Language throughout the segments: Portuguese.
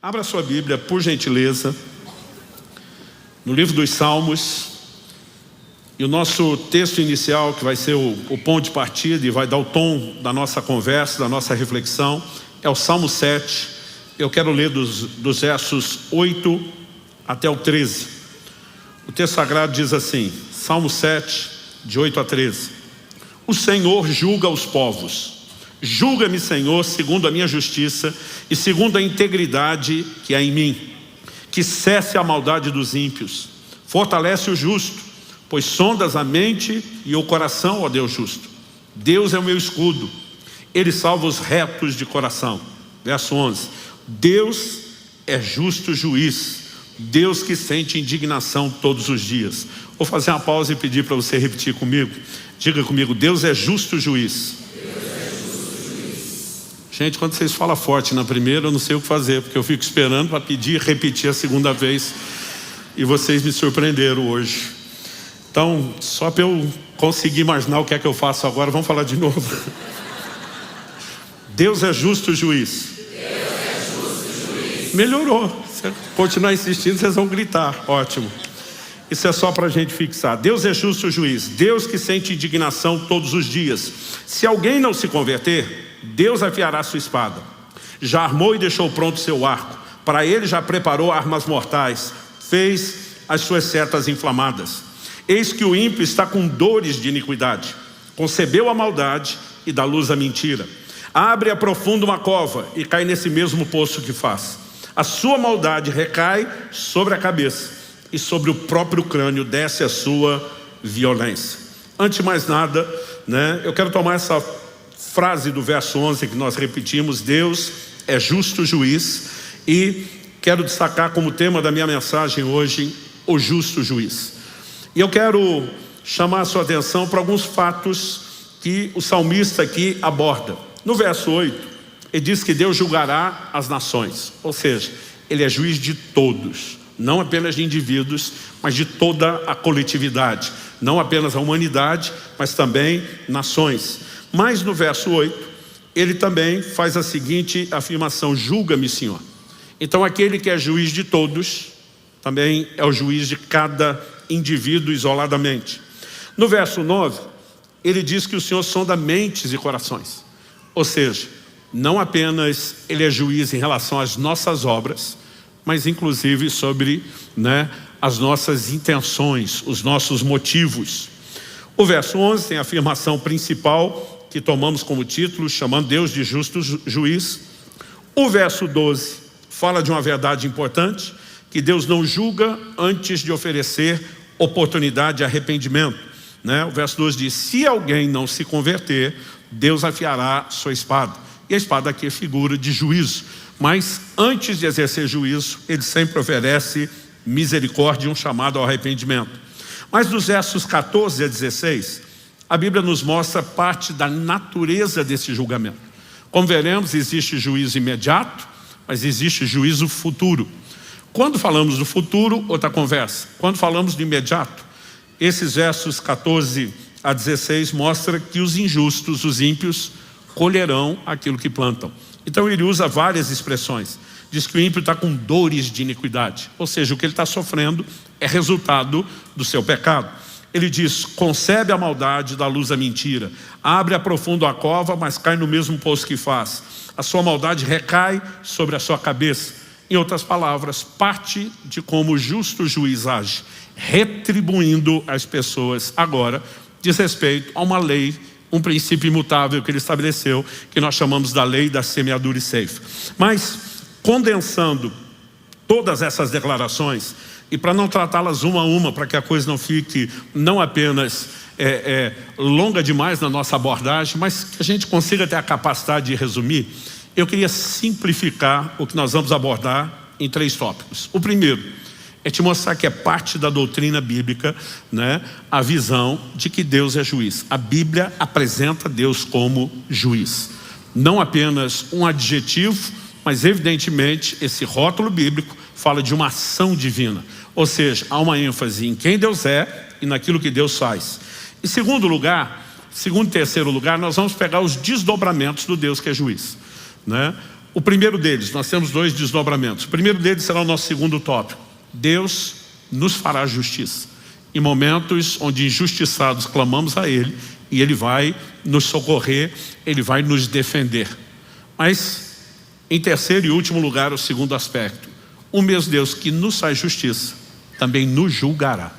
Abra sua Bíblia, por gentileza, no livro dos Salmos. E o nosso texto inicial, que vai ser o ponto de partida e vai dar o tom da nossa conversa, da nossa reflexão, é o Salmo 7. Eu quero ler dos versos 8 até o 13. O texto sagrado diz assim, Salmo 7, de 8 a 13. O Senhor julga os povos. Julga-me, Senhor, segundo a minha justiça e segundo a integridade que há em mim. Que cesse a maldade dos ímpios. Fortalece o justo, pois sondas a mente e o coração, ó Deus justo. Deus é o meu escudo. Ele salva os retos de coração. Verso 11. Deus é justo juiz. Deus que sente indignação todos os dias. Vou fazer uma pausa e pedir para você repetir comigo. Diga comigo, Deus é justo juiz. Gente, quando vocês falam forte na primeira, eu não sei o que fazer, porque eu fico esperando para pedir e repetir a segunda vez. E vocês me surpreenderam hoje. Então, só para eu conseguir imaginar o que é que eu faço agora, vamos falar de novo. Deus é justo juiz. Deus é justo juiz. Melhorou. Se continuar insistindo, vocês vão gritar. Ótimo. Isso é só para a gente fixar. Deus é justo juiz. Deus que sente indignação todos os dias. Se alguém não se converter, Deus afiará sua espada. Já armou e deixou pronto seu arco. Para ele já preparou armas mortais. Fez as suas setas inflamadas. Eis que o ímpio está com dores de iniquidade. Concebeu a maldade e dá luz à mentira. Abre e aprofunda uma cova e cai nesse mesmo poço que faz. A sua maldade recai sobre a cabeça e sobre o próprio crânio desce a sua violência. Antes de mais nada, eu quero tomar essa frase do verso 11 que nós repetimos, Deus é justo juiz, e quero destacar como tema da minha mensagem hoje, o justo juiz. E eu quero chamar a sua atenção para alguns fatos que o salmista aqui aborda. No verso 8, ele diz que Deus julgará as nações, ou seja, ele é juiz de todos, não apenas de indivíduos, mas de toda a coletividade, não apenas a humanidade, mas também nações. Mas no verso 8, ele também faz a seguinte afirmação, julga-me, Senhor. Então aquele que é juiz de todos, também é o juiz de cada indivíduo isoladamente. No verso 9, ele diz que o Senhor sonda mentes e corações. Ou seja, não apenas ele é juiz em relação às nossas obras, mas inclusive sobre as nossas intenções, os nossos motivos. O verso 11 tem a afirmação principal que tomamos como título, chamando Deus de justo juiz. O verso 12 fala de uma verdade importante, que Deus não julga antes de oferecer oportunidade de arrependimento. O verso 12 diz, se alguém não se converter, Deus afiará sua espada. E a espada aqui é figura de juízo. Mas antes de exercer juízo, ele sempre oferece misericórdia e um chamado ao arrependimento. Mas dos versos 14 a 16, a Bíblia nos mostra parte da natureza desse julgamento. Como veremos, existe juízo imediato, mas existe juízo futuro. Quando falamos do futuro, outra conversa. Quando falamos do imediato, esses versos 14 a 16 mostram que os injustos, os ímpios, colherão aquilo que plantam. Então ele usa várias expressões. Diz que o ímpio está com dores de iniquidade. Ou seja, o que ele está sofrendo é resultado do seu pecado. Ele diz, concebe a maldade, dá luz à mentira. Abre e aprofunda a cova, mas cai no mesmo poço que faz. A sua maldade recai sobre a sua cabeça. Em outras palavras, parte de como o justo juiz age, retribuindo as pessoas agora, diz respeito a uma lei, um princípio imutável que ele estabeleceu, que nós chamamos da lei da semeadura e ceifa. Mas, condensando todas essas declarações, e para não tratá-las uma a uma, para que a coisa não fique não apenas longa demais na nossa abordagem, mas que a gente consiga ter a capacidade de resumir, eu queria simplificar o que nós vamos abordar em 3 tópicos. O primeiro é te mostrar que é parte da doutrina bíblica, a visão de que Deus é juiz. A Bíblia apresenta Deus como juiz. Não apenas um adjetivo, mas evidentemente esse rótulo bíblico fala de uma ação divina. Ou seja, há uma ênfase em quem Deus é e naquilo que Deus faz. Em segundo e terceiro lugar, nós vamos pegar os desdobramentos do Deus que é juiz. O primeiro deles, nós temos 2 desdobramentos. O primeiro deles será o nosso segundo tópico. Deus nos fará justiça. Em momentos onde injustiçados clamamos a Ele, e Ele vai nos socorrer, Ele vai nos defender. Mas, em terceiro e último lugar, o segundo aspecto. O mesmo Deus que nos faz justiça, também nos julgará.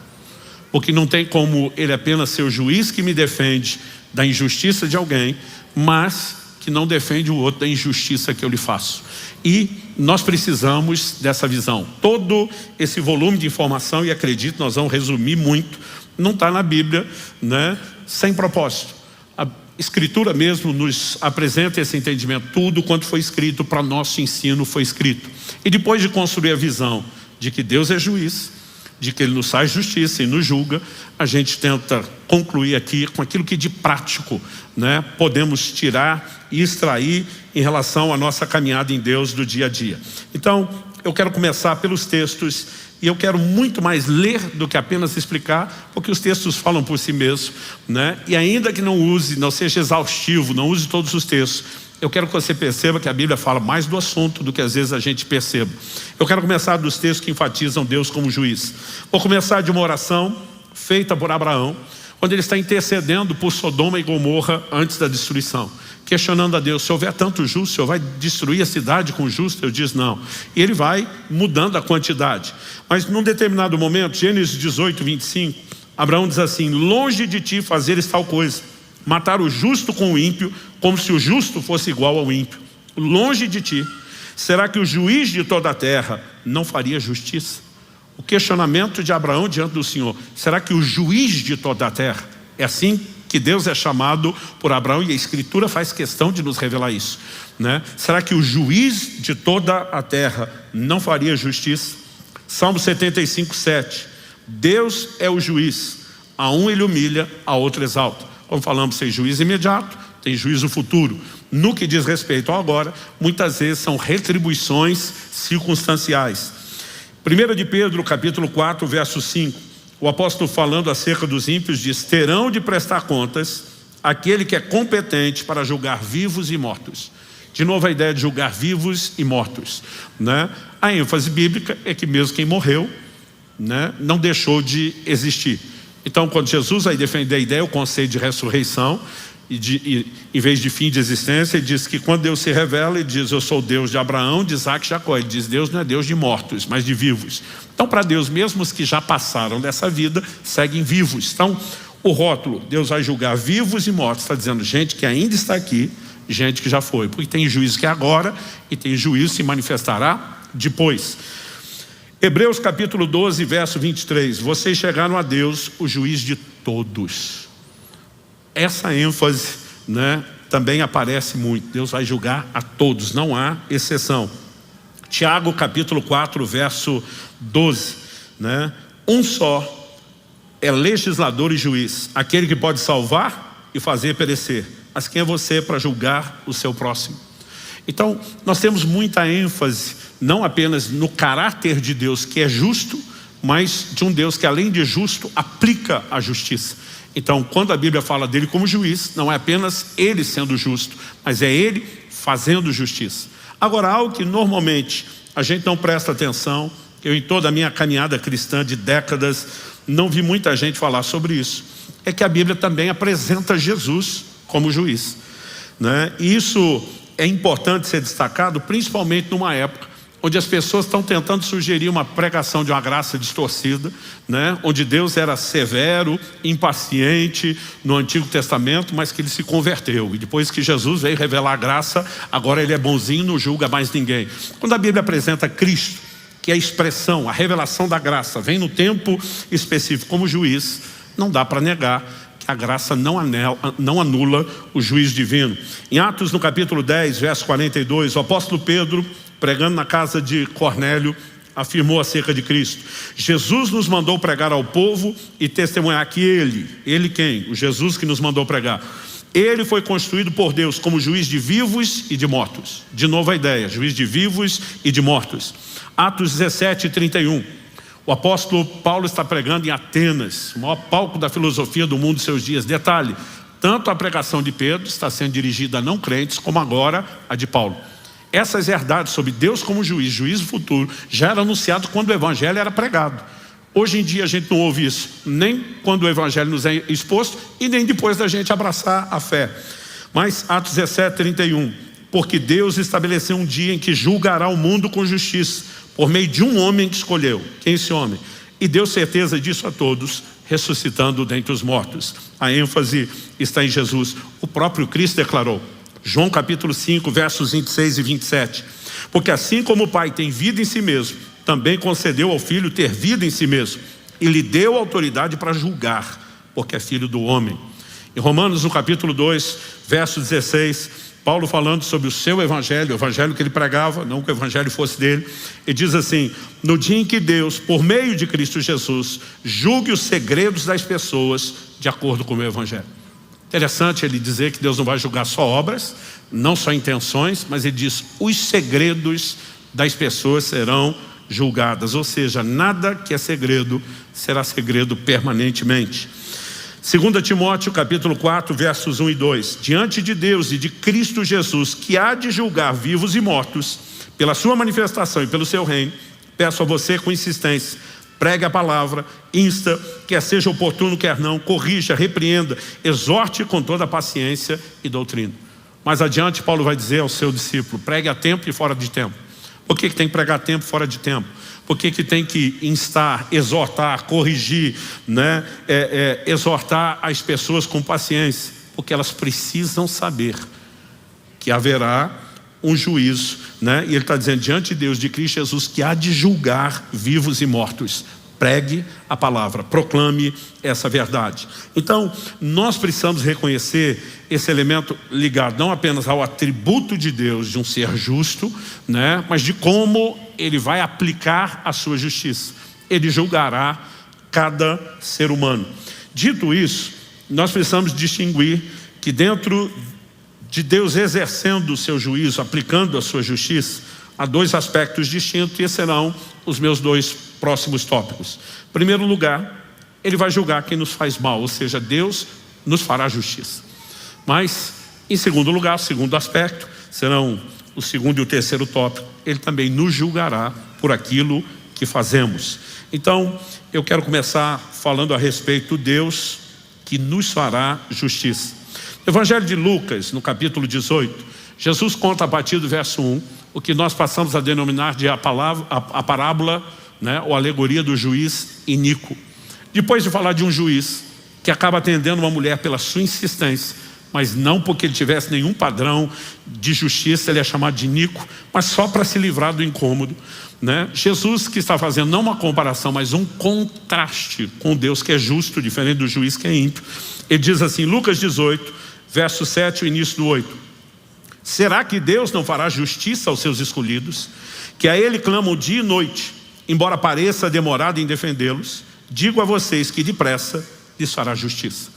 Porque não tem como Ele apenas ser o juiz que me defende da injustiça de alguém, mas que não defende o outro da injustiça que eu lhe faço. E nós precisamos dessa visão. Todo esse volume de informação, e acredito, nós vamos resumir muito, não está na Bíblia, né, sem propósito. A Escritura mesmo nos apresenta esse entendimento. Tudo quanto foi escrito para nosso ensino foi escrito. E depois de construir a visão de que Deus é juiz, de que Ele nos faz justiça e nos julga, a gente tenta concluir aqui com aquilo que de prático, né, podemos tirar e extrair em relação à nossa caminhada em Deus do dia a dia. Então, eu quero começar pelos textos, e eu quero muito mais ler do que apenas explicar, porque os textos falam por si mesmos, né? E ainda que não seja exaustivo, não use todos os textos, eu quero que você perceba que a Bíblia fala mais do assunto do que às vezes a gente perceba. Eu quero começar dos textos que enfatizam Deus como juiz. Vou começar de uma oração feita por Abraão, quando ele está intercedendo por Sodoma e Gomorra antes da destruição, questionando a Deus: se houver tanto justo, o Senhor vai destruir a cidade com justo? Eu disse não. E ele vai mudando a quantidade. Mas num determinado momento, Gênesis 18, 25, Abraão diz assim: longe de ti fazeres tal coisa, matar o justo com o ímpio, como se o justo fosse igual ao ímpio. Longe de ti. Será que o juiz de toda a terra não faria justiça? O questionamento de Abraão diante do Senhor: será que o juiz de toda a terra? É assim que Deus é chamado por Abraão, e a Escritura faz questão de nos revelar isso, né? Será que o juiz de toda a terra não faria justiça? Salmo 75, 7. Deus é o juiz. A um ele humilha, a outro exalta. Como falamos, tem juízo imediato, tem juízo futuro. No que diz respeito ao agora, muitas vezes são retribuições circunstanciais. 1 de Pedro, capítulo 4, verso 5. O apóstolo, falando acerca dos ímpios, diz: terão de prestar contas aquele que é competente para julgar vivos e mortos. De novo a ideia de julgar vivos e mortos, né? A ênfase bíblica é que mesmo quem morreu, né, não deixou de existir. Então, quando Jesus vai defender a ideia, o conceito de ressurreição, e em vez de fim de existência, ele diz que quando Deus se revela, ele diz: eu sou o Deus de Abraão, de Isaac e Jacó. Ele diz: Deus não é Deus de mortos, mas de vivos. Então, para Deus, mesmo os que já passaram dessa vida, seguem vivos. Então, o rótulo, Deus vai julgar vivos e mortos, está dizendo gente que ainda está aqui, gente que já foi. Porque tem juízo que é agora, e tem juízo que se manifestará depois. Hebreus capítulo 12, verso 23. Vocês chegaram a Deus, o juiz de todos. Essa ênfase, né, também aparece muito. Deus vai julgar a todos, não há exceção. Tiago capítulo 4, verso 12, né? Um só é legislador e juiz, aquele que pode salvar e fazer perecer. Mas quem é você para julgar o seu próximo? Então, nós temos muita ênfase, não apenas no caráter de Deus, que é justo, mas de um Deus que, além de justo, aplica a justiça. Então, quando a Bíblia fala dele como juiz, não é apenas ele sendo justo, mas é ele fazendo justiça. Agora, algo que normalmente a gente não presta atenção, eu em toda a minha caminhada cristã de décadas, não vi muita gente falar sobre isso, é que a Bíblia também apresenta Jesus como juiz, né? E isso é importante ser destacado, principalmente numa época onde as pessoas estão tentando sugerir uma pregação de uma graça distorcida, né? Onde Deus era severo, impaciente no Antigo Testamento, mas que ele se converteu. E depois que Jesus veio revelar a graça, agora ele é bonzinho, não julga mais ninguém. Quando a Bíblia apresenta Cristo, que é a expressão, a revelação da graça, vem no tempo específico como juiz, não dá para negar que a graça não anula o juízo divino. Em Atos, no capítulo 10, verso 42, o apóstolo Pedro, pregando na casa de Cornélio, afirmou acerca de Cristo: Jesus nos mandou pregar ao povo e testemunhar que ele quem? O Jesus que nos mandou pregar. Ele foi constituído por Deus como juiz de vivos e de mortos. De novo a ideia, juiz de vivos e de mortos. Atos 17, 31. O apóstolo Paulo está pregando em Atenas, o maior palco da filosofia do mundo dos seus dias. Detalhe, tanto a pregação de Pedro está sendo dirigida a não crentes, como agora a de Paulo. Essas verdades sobre Deus como juiz, juízo futuro, já era anunciado quando o evangelho era pregado. Hoje em dia a gente não ouve isso, nem quando o evangelho nos é exposto e nem depois da gente abraçar a fé. Mas Atos 17, 31, porque Deus estabeleceu um dia em que julgará o mundo com justiça, por meio de um homem que escolheu. Quem é esse homem? E deu certeza disso a todos, ressuscitando dentre os mortos. A ênfase está em Jesus. O próprio Cristo declarou, João capítulo 5, versos 26 e 27. Porque assim como o Pai tem vida em si mesmo, também concedeu ao Filho ter vida em si mesmo. E lhe deu autoridade para julgar, porque é filho do homem. Em Romanos, no capítulo 2, verso 16, Paulo falando sobre o seu evangelho, o evangelho que ele pregava, não que o evangelho fosse dele, ele diz assim, no dia em que Deus, por meio de Cristo Jesus, julgue os segredos das pessoas de acordo com o meu evangelho. Interessante ele dizer que Deus não vai julgar só obras, não só intenções, mas ele diz, os segredos das pessoas serão julgadas, ou seja, nada que é segredo será segredo permanentemente. 2 Timóteo capítulo 4, versos 1 e 2. Diante de Deus e de Cristo Jesus, que há de julgar vivos e mortos, pela sua manifestação e pelo seu reino, peço a você com insistência, pregue a palavra, insta, quer seja oportuno, quer não, corrija, repreenda, exorte com toda a paciência e doutrina. Mais adiante Paulo vai dizer ao seu discípulo, pregue a tempo e fora de tempo. Por que tem que pregar a tempo e fora de tempo? Por que tem que instar, exortar, corrigir, né? Exortar as pessoas com paciência? Porque elas precisam saber que haverá um juízo, né? E ele está dizendo, diante de Deus, de Cristo Jesus, que há de julgar vivos e mortos. Pregue a palavra, proclame essa verdade. Então, nós precisamos reconhecer esse elemento ligado não apenas ao atributo de Deus, de um ser justo, né? Mas de como ele vai aplicar a sua justiça. Ele julgará cada ser humano. Dito isso, nós precisamos distinguir que dentro de Deus exercendo o seu juízo, aplicando a sua justiça, há dois aspectos distintos e esses serão os meus dois próximos tópicos. Em primeiro lugar, ele vai julgar quem nos faz mal, ou seja, Deus nos fará justiça. Mas, em segundo lugar, o segundo aspecto, serão o segundo e o terceiro tópico, ele também nos julgará por aquilo que fazemos. Então, eu quero começar falando a respeito de Deus que nos fará justiça. No Evangelho de Lucas, no capítulo 18, Jesus conta a partir do verso 1, o que nós passamos a denominar de a parábola, né, ou alegoria do juiz iníquo. Depois de falar de um juiz que acaba atendendo uma mulher pela sua insistência, mas não porque ele tivesse nenhum padrão de justiça, ele é chamado de iníquo, mas só para se livrar do incômodo, né? Jesus que está fazendo não uma comparação, mas um contraste com Deus que é justo, diferente do juiz que é ímpio. Ele diz assim, Lucas 18, verso 7, o início do 8. Será que Deus não fará justiça aos seus escolhidos, que a Ele clamam dia e noite, embora pareça demorado em defendê-los? Digo a vocês que depressa lhes fará justiça.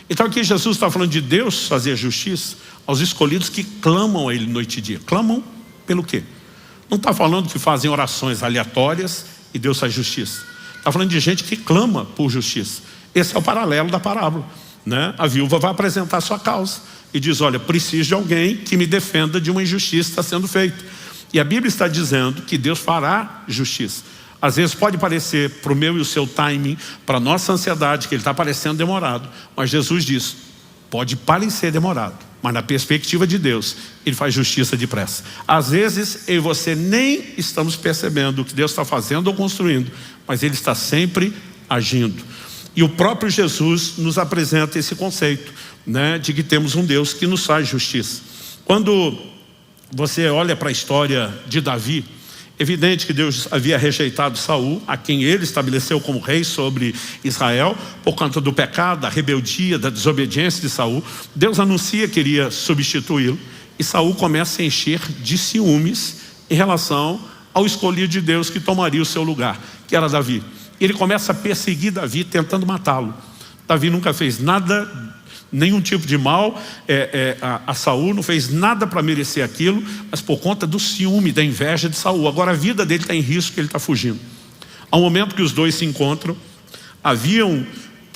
Então aqui Jesus está falando de Deus fazer justiça aos escolhidos que clamam a Ele noite e dia. Clamam pelo quê? Não está falando que fazem orações aleatórias e Deus faz justiça. Está falando de gente que clama por justiça. Esse é o paralelo da parábola, né? A viúva vai apresentar a sua causa e diz, olha, preciso de alguém que me defenda de uma injustiça que está sendo feita. E a Bíblia está dizendo que Deus fará justiça. Às vezes pode parecer, para o meu e o seu timing, para a nossa ansiedade, que ele está parecendo demorado. Mas Jesus diz, pode parecer demorado, mas na perspectiva de Deus, Ele faz justiça depressa. Às vezes eu e você nem estamos percebendo o que Deus está fazendo ou construindo, mas Ele está sempre agindo. E o próprio Jesus nos apresenta esse conceito, né, de que temos um Deus que nos faz justiça. Quando você olha para a história de Davi, evidente que Deus havia rejeitado Saul, a quem ele estabeleceu como rei sobre Israel, por conta do pecado, da rebeldia, da desobediência de Saul. Deus anuncia que iria substituí-lo, e Saul começa a encher de ciúmes em relação ao escolhido de Deus que tomaria o seu lugar, que era Davi. Ele começa a perseguir Davi, tentando matá-lo. Davi nunca fez nada, nenhum tipo de mal a Saul, não fez nada para merecer aquilo, mas por conta do ciúme, da inveja de Saul. Agora a vida dele está em risco, ele está fugindo. Ao momento que os dois se encontram, haviam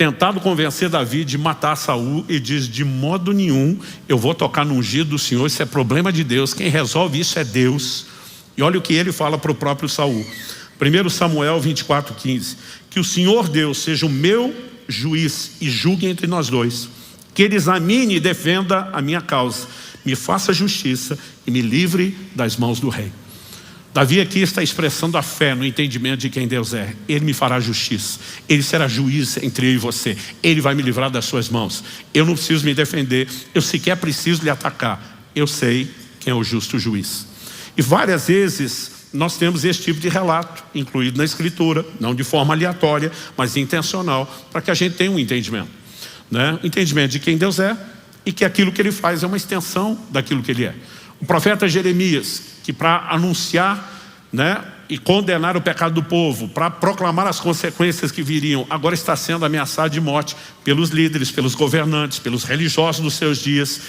tentado convencer Davi de matar Saul, e diz: de modo nenhum eu vou tocar no ungido do Senhor, isso é problema de Deus, quem resolve isso é Deus. E olha o que ele fala para o próprio Saul. 1 Samuel 24:15. Que o Senhor Deus seja o meu juiz e julgue entre nós dois, que ele examine e defenda a minha causa, me faça justiça e me livre das mãos do rei. Davi aqui está expressando a fé no entendimento de quem Deus é. Ele me fará justiça, ele será juiz entre eu e você, ele vai me livrar das suas mãos. Eu não preciso me defender, eu sequer preciso lhe atacar, eu sei quem é o justo juiz. E várias vezes nós temos esse tipo de relato incluído na Escritura, não de forma aleatória, mas intencional, para que a gente tenha um entendimento, né? Entendimento de quem Deus é e que aquilo que ele faz é uma extensão daquilo que ele é. O profeta Jeremias, que para anunciar, né, e condenar o pecado do povo, para proclamar as consequências que viriam, agora está sendo ameaçado de morte pelos líderes, pelos governantes, pelos religiosos dos seus dias.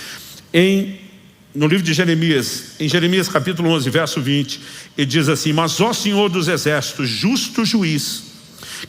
No livro de Jeremias, em Jeremias capítulo 11, verso 20, ele diz assim: mas ó Senhor dos exércitos, justo juiz,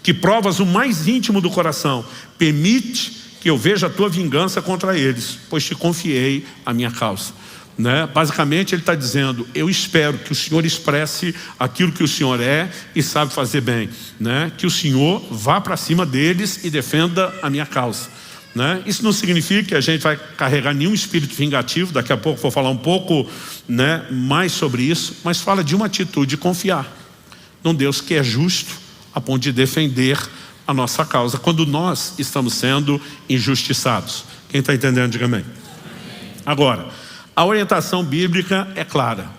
que provas o mais íntimo do coração, permite que eu veja a tua vingança contra eles, pois te confiei a minha causa. Né? Basicamente ele está dizendo: eu espero que o Senhor expresse aquilo que o Senhor é e sabe fazer bem, né? Que o Senhor vá para cima deles e defenda a minha causa, né? Isso não significa que a gente vai carregar nenhum espírito vingativo. Daqui a pouco vou falar um pouco, né, mais sobre isso, mas fala de uma atitude de confiar num Deus que é justo a ponto de defender a nossa causa quando nós estamos sendo injustiçados. Quem está entendendo, diga amém. Agora, a orientação bíblica é clara.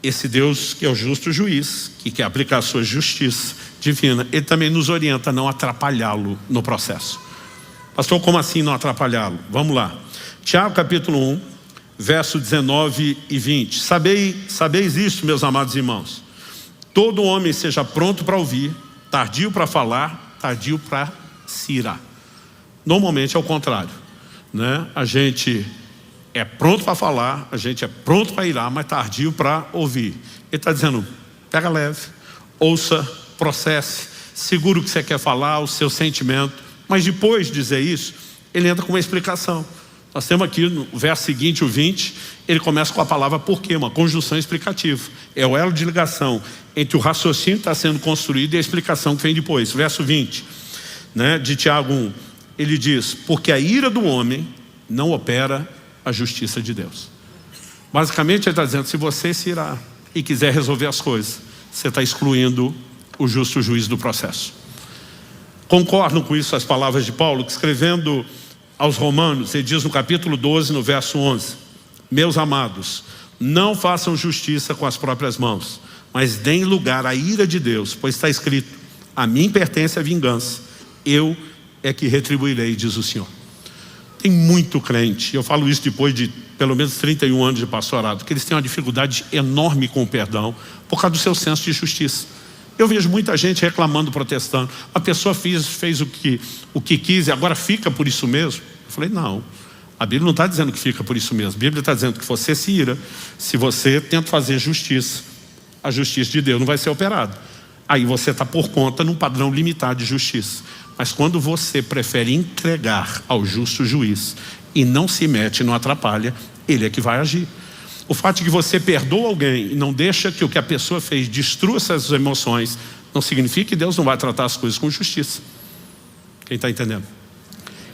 Esse Deus que é o justo juiz, que quer aplicar a sua justiça divina, ele também nos orienta a não atrapalhá-lo no processo. Pastor, como assim não atrapalhá-lo? Vamos lá. Tiago capítulo 1, verso 19 e 20. Sabeis isto, meus amados irmãos: todo homem seja pronto para ouvir, tardio para falar, tardio para se irar. Normalmente é o contrário, né? A gente é pronto para falar, a gente é pronto para irar, mas tardio para ouvir. Ele está dizendo: pega leve, ouça, processe, segura o que você quer falar, o seu sentimento. Mas depois de dizer isso, ele entra com uma explicação. Nós temos aqui no verso seguinte, o 20, ele começa com a palavra porquê, uma conjunção explicativa. É o elo de ligação entre o raciocínio que está sendo construído e a explicação que vem depois. Verso 20, né, de Tiago 1, ele diz: porque a ira do homem não opera a justiça de Deus. Basicamente ele está dizendo: se você se irar e quiser resolver as coisas, você está excluindo o justo juiz do processo. Concordam com isso as palavras de Paulo, que escrevendo aos Romanos, ele diz no capítulo 12, no verso 11: meus amados, não façam justiça com as próprias mãos, mas deem lugar à ira de Deus, pois está escrito: a mim pertence a vingança, eu é que retribuirei, diz o Senhor. Tem muito crente, eu falo isso depois de pelo menos 31 anos de pastorado, que eles têm uma dificuldade enorme com o perdão por causa do seu senso de justiça. Eu vejo muita gente reclamando, protestando: a pessoa fez o que quis e agora fica por isso mesmo. Eu falei: não, a Bíblia não está dizendo que fica por isso mesmo. A Bíblia está dizendo que você se ira se você tenta fazer justiça. A justiça de Deus não vai ser operada. Aí você está por conta num padrão limitado de justiça. Mas quando você prefere entregar ao justo juiz e não se mete, não atrapalha, ele é que vai agir. O fato de que você perdoa alguém e não deixa que o que a pessoa fez destrua essas emoções, não significa que Deus não vai tratar as coisas com justiça. Quem está entendendo?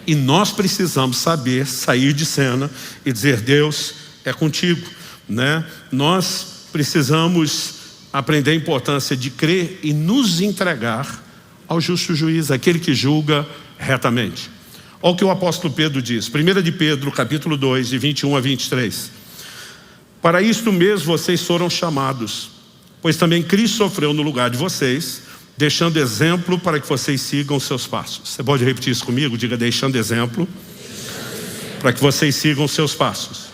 E nós precisamos saber sair de cena e dizer: Deus é contigo, né? Nós precisamos aprender a importância de crer e nos entregar ao justo juiz, aquele que julga retamente. Olha o que o apóstolo Pedro diz, 1 de Pedro, capítulo 2, de 21 a 23. Para isto mesmo vocês foram chamados, pois também Cristo sofreu no lugar de vocês, deixando exemplo para que vocês sigam os seus passos. Você pode repetir isso comigo? Diga: deixando exemplo para que vocês sigam os seus passos.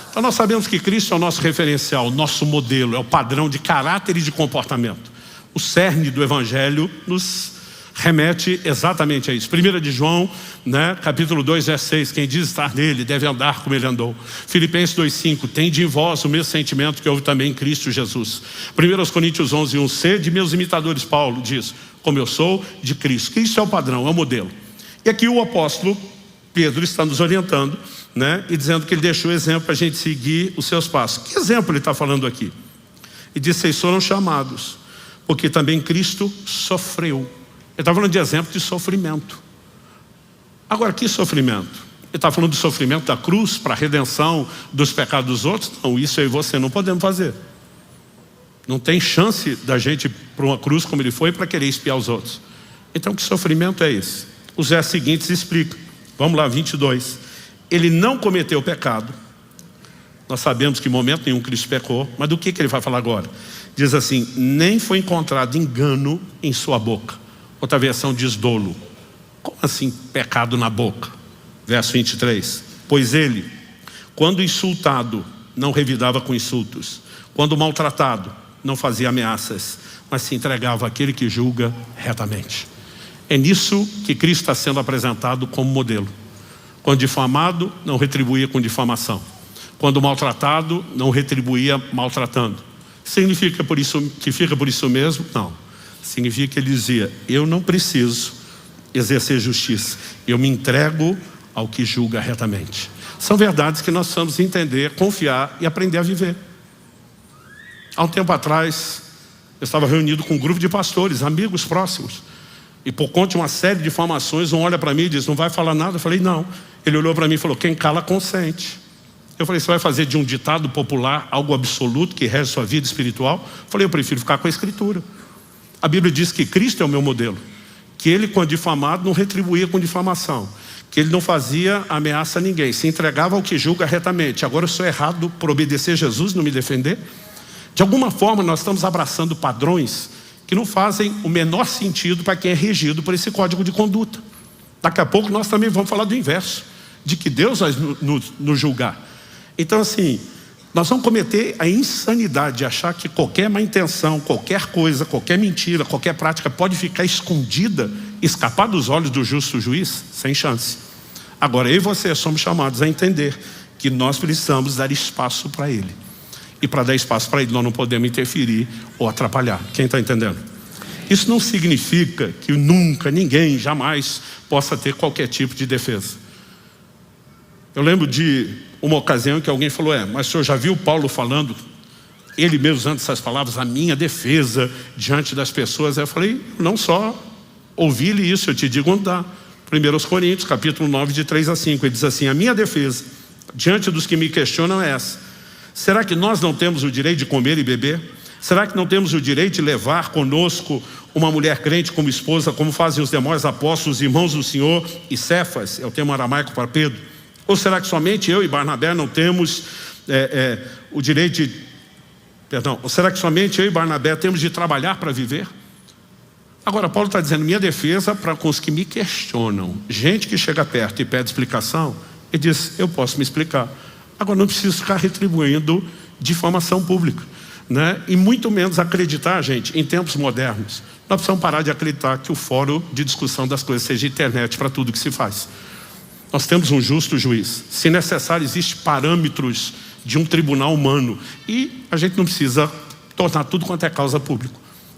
Então nós sabemos que Cristo é o nosso referencial, o nosso modelo, é o padrão de caráter e de comportamento. O cerne do Evangelho nos remete exatamente a isso. 1 de João, né, capítulo 2, verso 6, quem diz estar nele deve andar como ele andou. Filipenses 2,5, tende em vós o mesmo sentimento que houve também em Cristo Jesus. 1 Coríntios 11:1, sede meus imitadores, Paulo diz, como eu sou de Cristo. Cristo é o padrão, é o modelo. E aqui o apóstolo Pedro está nos orientando, né, e dizendo que ele deixou exemplo para a gente seguir os seus passos. Que exemplo ele está falando aqui? E diz, vocês foram chamados, porque também Cristo sofreu. Ele está falando de exemplo de sofrimento. Agora, que sofrimento? Ele está falando do sofrimento da cruz para a redenção dos pecados dos outros? Não, isso eu e você não podemos fazer. Não tem chance da gente ir para uma cruz como ele foi para querer espiar os outros. Então, que sofrimento é esse? Os versos seguintes explicam. Vamos lá, 22. Ele não cometeu pecado. Nós sabemos que em momento nenhum Cristo pecou. Mas do que ele vai falar agora? Diz assim, nem foi encontrado engano em sua boca. Outra versão diz dolo. Como assim pecado na boca? Verso 23. Pois ele, quando insultado, não revidava com insultos. Quando maltratado, não fazia ameaças, mas se entregava àquele que julga retamente. É nisso que Cristo está sendo apresentado como modelo. Quando difamado, não retribuía com difamação. Quando maltratado, não retribuía maltratando. Significa por isso, que fica por isso mesmo? Não. Significa que ele dizia, eu não preciso exercer justiça. Eu me entrego ao que julga retamente. São verdades que nós precisamos entender, confiar e aprender a viver. Há um tempo atrás, eu estava reunido com um grupo de pastores, amigos próximos. E por conta de uma série de informações, um olha para mim e diz, não vai falar nada? Eu falei, não. Ele olhou para mim e falou, quem cala consente. Eu falei, você vai fazer de um ditado popular algo absoluto que rege sua vida espiritual? Eu falei, eu prefiro ficar com a Escritura. A Bíblia diz que Cristo é o meu modelo. Que ele, quando difamado, não retribuía com difamação. Que ele não fazia ameaça a ninguém. Se entregava ao que julga retamente. Agora eu sou errado por obedecer Jesus, não me defender? De alguma forma nós estamos abraçando padrões que não fazem o menor sentido para quem é regido por esse código de conduta. Daqui a pouco nós também vamos falar do inverso. De que Deus vai nos julgar. Então assim, nós vamos cometer a insanidade de achar que qualquer má intenção, qualquer coisa, qualquer mentira, qualquer prática pode ficar escondida, escapar dos olhos do justo juiz, sem chance. Agora eu e você somos chamados a entender que nós precisamos dar espaço para ele. E para dar espaço para ele nós não podemos interferir ou atrapalhar. Quem está entendendo? Isso não significa que nunca, ninguém, jamais possa ter qualquer tipo de defesa. Eu lembro de uma ocasião em que alguém falou, mas o senhor já viu Paulo falando, ele mesmo usando essas palavras, a minha defesa diante das pessoas? Eu falei, não só ouvi-lhe isso, eu te digo onde dá. 1 Coríntios, capítulo 9, de 3 a 5, ele diz assim, a minha defesa diante dos que me questionam é essa. Será que nós não temos o direito de comer e beber? Será que não temos o direito de levar conosco uma mulher crente como esposa, como fazem os demais apóstolos, irmãos do Senhor e Cefas, é o termo aramaico para Pedro? Ou será que somente eu e Barnabé não temos o direito de... Ou será que somente eu e Barnabé temos de trabalhar para viver? Agora Paulo está dizendo, minha defesa para com os que me questionam. Gente que chega perto e pede explicação, ele diz, eu posso me explicar. Agora não preciso ficar retribuindo difamação pública, né? E muito menos acreditar, gente, em tempos modernos. Nós precisamos parar de acreditar que o fórum de discussão das coisas seja internet para tudo que se faz. Nós temos um justo juiz. Se necessário, existem parâmetros de um tribunal humano. E a gente não precisa tornar tudo quanto é causa pública.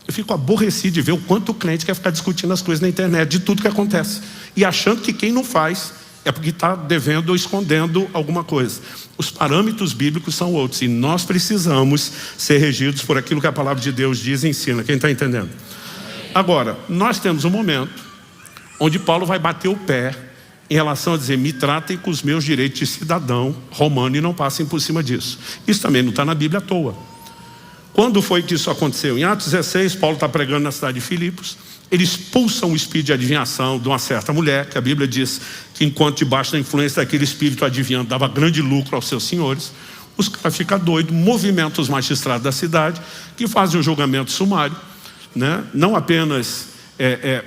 Eu fico aborrecido de ver o quanto o crente quer ficar discutindo as coisas na internet, de tudo que acontece. E achando que quem não faz é porque está devendo ou escondendo alguma coisa. Os parâmetros bíblicos são outros. E nós precisamos ser regidos por aquilo que a palavra de Deus diz e ensina. Quem está entendendo? Agora, nós temos um momento onde Paulo vai bater o pé em relação a dizer, me tratem com os meus direitos de cidadão romano e não passem por cima disso. Isso também não está na Bíblia à toa. Quando foi que isso aconteceu? Em Atos 16, Paulo está pregando na cidade de Filipos. Ele expulsa um espírito de adivinhação de uma certa mulher, que a Bíblia diz que enquanto debaixo da influência daquele espírito adivinhando dava grande lucro aos seus senhores, os caras ficam doidos, movimentam os magistrados da cidade, que fazem um julgamento sumário, né? Não apenas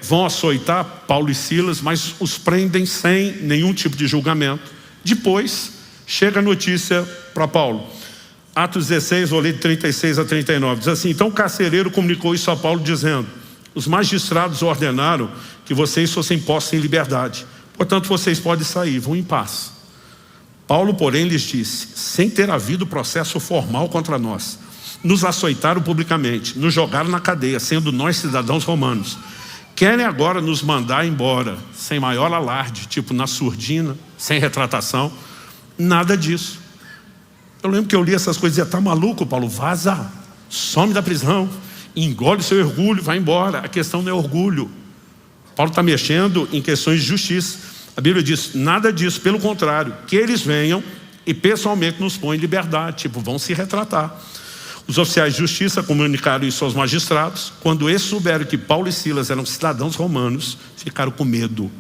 vão açoitar Paulo e Silas, mas os prendem sem nenhum tipo de julgamento. Depois chega a notícia para Paulo. Atos 16, vou ler de 36 a 39, diz assim, então o carcereiro comunicou isso a Paulo dizendo, os magistrados ordenaram que vocês fossem postos em liberdade. Portanto, vocês podem sair, vão em paz. Paulo, porém, lhes disse, sem ter havido processo formal contra nós, nos açoitaram publicamente, nos jogaram na cadeia, sendo nós cidadãos romanos. Querem agora nos mandar embora, sem maior alarde, tipo na surdina, sem retratação. Nada disso. Eu lembro que eu li essas coisas e dizia, tá maluco, Paulo? Vaza, some da prisão, engole seu orgulho, vai embora. A questão não é orgulho. Paulo está mexendo em questões de justiça. A Bíblia diz, nada disso, pelo contrário, que eles venham e pessoalmente nos põem em liberdade, tipo, vão se retratar. Os oficiais de justiça comunicaram isso aos magistrados. Quando eles souberam que Paulo e Silas eram cidadãos romanos, ficaram com medo.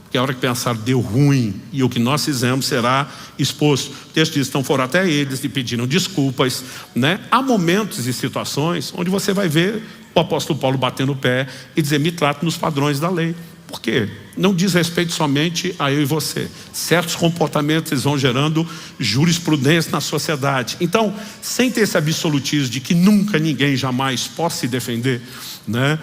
Porque a hora que pensaram, deu ruim, e o que nós fizemos será exposto. O texto diz, então foram até eles e pediram desculpas, né? Há momentos e situações onde você vai ver o apóstolo Paulo batendo o pé e dizer, me trate nos padrões da lei. Por quê? Não diz respeito somente a eu e você. Certos comportamentos vão gerando jurisprudência na sociedade. Então, sem ter esse absolutismo de que nunca ninguém jamais possa se defender, né?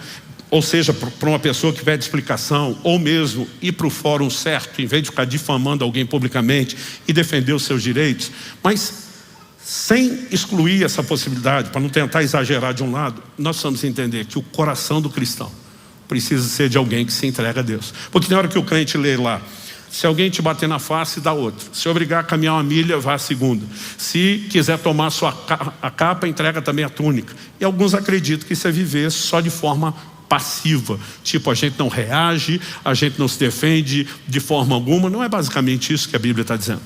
Ou seja, para uma pessoa que pede explicação, ou mesmo ir para o fórum certo, em vez de ficar difamando alguém publicamente e defender os seus direitos, mas sem excluir essa possibilidade, para não tentar exagerar de um lado, nós precisamos entender que o coração do cristão precisa ser de alguém que se entrega a Deus. Porque na hora que o crente lê lá, se alguém te bater na face, dá outra. Se obrigar a caminhar uma milha, vá a segunda. Se quiser tomar a capa, entrega também a túnica. E alguns acreditam que isso é viver só de forma passiva. Tipo, a gente não reage, a gente não se defende de forma alguma. Não é basicamente isso que a Bíblia está dizendo.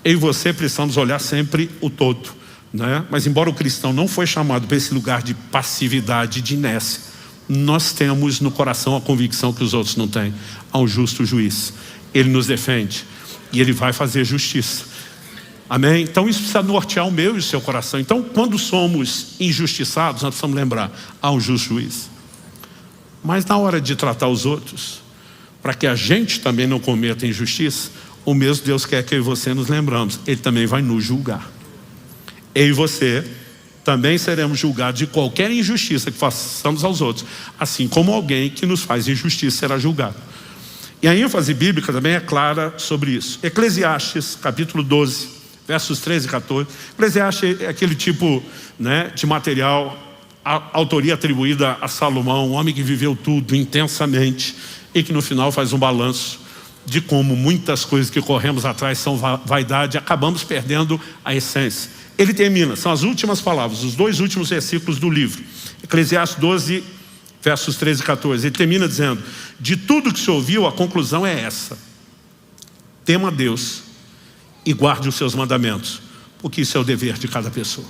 Eu e você precisamos olhar sempre o todo, né? Mas embora o cristão não foi chamado para esse lugar de passividade, de inércia, nós temos no coração a convicção que os outros não têm. Há um justo juiz. Ele nos defende e ele vai fazer justiça. Amém? Então isso precisa nortear o meu e o seu coração. Então quando somos injustiçados, nós precisamos lembrar, há um justo juiz. Mas na hora de tratar os outros, para que a gente também não cometa injustiça, o mesmo Deus quer que eu e você nos lembramos. Ele também vai nos julgar. Eu e você também seremos julgados de qualquer injustiça que façamos aos outros, assim como alguém que nos faz injustiça será julgado. E a ênfase bíblica também é clara sobre isso. Eclesiastes, capítulo 12, versos 13 e 14. Eclesiastes é aquele tipo, né, de material, a autoria atribuída a Salomão, um homem que viveu tudo intensamente e que no final faz um balanço de como muitas coisas que corremos atrás são vaidade, acabamos perdendo a essência. Ele termina, são as últimas palavras, os 2 últimos versículos do livro. Eclesiastes 12, versos 13 e 14. Ele termina dizendo, de tudo que se ouviu, a conclusão é essa. Tema a Deus e guarde os seus mandamentos, porque isso é o dever de cada pessoa.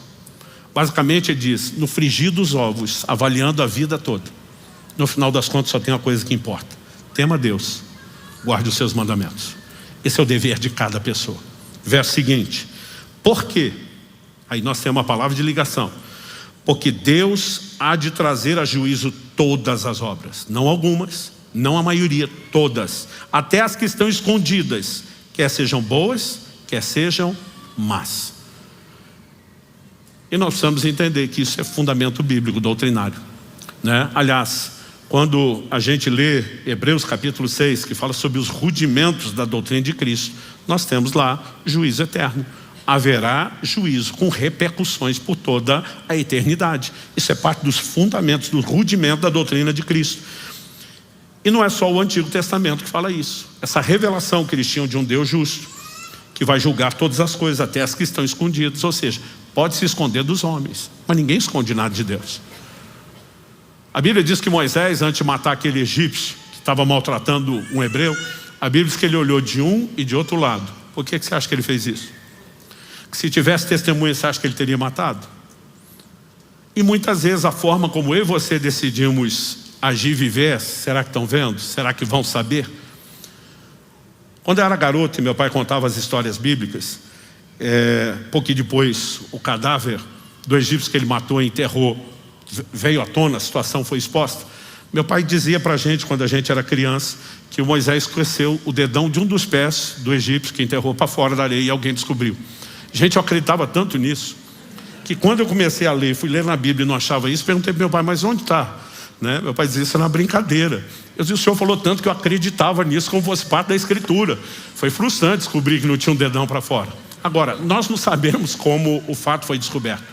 Basicamente ele diz, no frigir dos ovos, avaliando a vida toda, no final das contas só tem uma coisa que importa. Tema a Deus, guarde os seus mandamentos. Esse é o dever de cada pessoa. Verso seguinte, por quê? Aí nós temos uma palavra de ligação. Porque Deus há de trazer a juízo todas as obras. Não algumas, não a maioria, todas. Até as que estão escondidas. Quer sejam boas, quer sejam más. E nós precisamos entender que isso é fundamento bíblico, doutrinário, né? Aliás, quando a gente lê Hebreus capítulo 6, que fala sobre os rudimentos da doutrina de Cristo, nós temos lá juízo eterno. Haverá juízo com repercussões por toda a eternidade. Isso é parte dos fundamentos, do rudimento da doutrina de Cristo. E não é só o Antigo Testamento que fala isso. Essa revelação que eles tinham de um Deus justo, que vai julgar todas as coisas, até as que estão escondidas. Ou seja, pode se esconder dos homens, mas ninguém esconde nada de Deus. A Bíblia diz que Moisés, antes de matar aquele egípcio que estava maltratando um hebreu, a Bíblia diz que ele olhou de um e de outro lado. Por que você acha que ele fez isso? Que se tivesse testemunha, você acha que ele teria matado? E muitas vezes a forma como eu e você decidimos agir e viver, será que estão vendo? Será que vão saber? Quando eu era garoto e meu pai contava as histórias bíblicas, pouquinho depois o cadáver do egípcio que ele matou e enterrou veio à tona, a situação foi exposta. Meu pai dizia pra gente, quando a gente era criança, que o Moisés cresceu o dedão de um dos pés do egípcio que enterrou para fora da areia e alguém descobriu. Gente, eu acreditava tanto nisso, que quando eu comecei a ler, fui ler na Bíblia e não achava isso, perguntei para meu pai, mas onde está? né? Meu pai dizia, isso era uma brincadeira. Eu disse, o senhor falou tanto que eu acreditava nisso como fosse parte da escritura. Foi frustrante descobrir que não tinha um dedão para fora. Agora, nós não sabemos como o fato foi descoberto.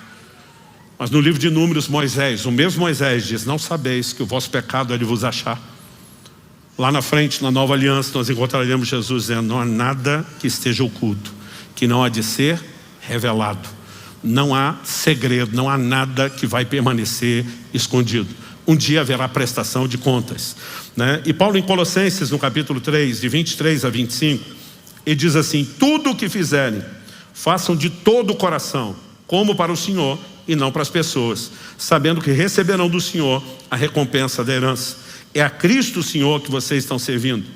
Mas no livro de Números, Moisés, o mesmo Moisés diz, não sabeis que o vosso pecado é de vos achar. Lá na frente, na nova aliança, nós encontraremos Jesus dizendo, não há nada que esteja oculto, que não há de ser revelado. Não há segredo, não há nada que vai permanecer escondido. Um dia haverá prestação de contas, né? E Paulo em Colossenses, no capítulo 3, de 23 a 25, ele diz assim, tudo o que fizerem, façam de todo o coração, como para o Senhor e não para as pessoas, sabendo que receberão do Senhor a recompensa da herança. É a Cristo Senhor que vocês estão servindo.